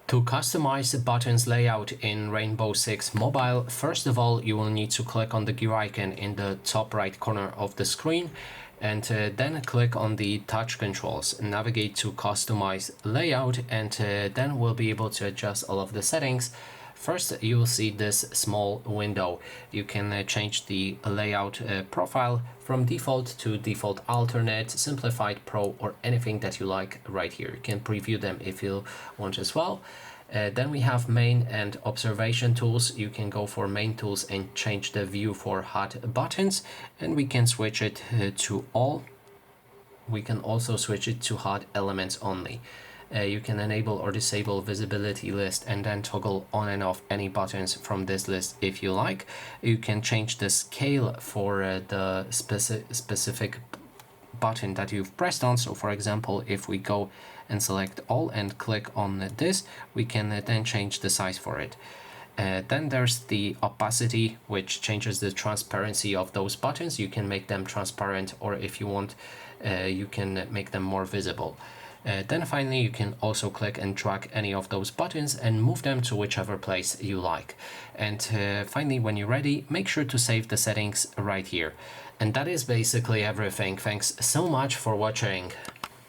To customize the buttons layout in Rainbow Six Mobile, first of all, you will need to click on the gear icon in the top right corner of the screen, and then click on the touch controls, navigate to customize layout, and then we'll be able to adjust all of the settings. First, you will see this small window. You can change the layout profile from default to default alternate, simplified, pro, or anything that you like right here. You can preview them if you want as well. Then we have main and observation tools. You can go for main tools and change the view for HUD buttons, and we can switch it to all. We can also switch it to HUD elements only. You can enable or disable visibility list and then toggle on and off any buttons from this list if you like. You can change the scale for the specific button that you've pressed on. So for example, if we go and select all and click on this, we can then change the size for it. Then there's the opacity, which changes the transparency of those buttons. You can make them transparent, or if you want, you can make them more visible. Then finally, you can also click and drag any of those buttons and move them to whichever place you like. And finally, when you're ready, make sure to save the settings right here. And that is basically everything. Thanks so much for watching.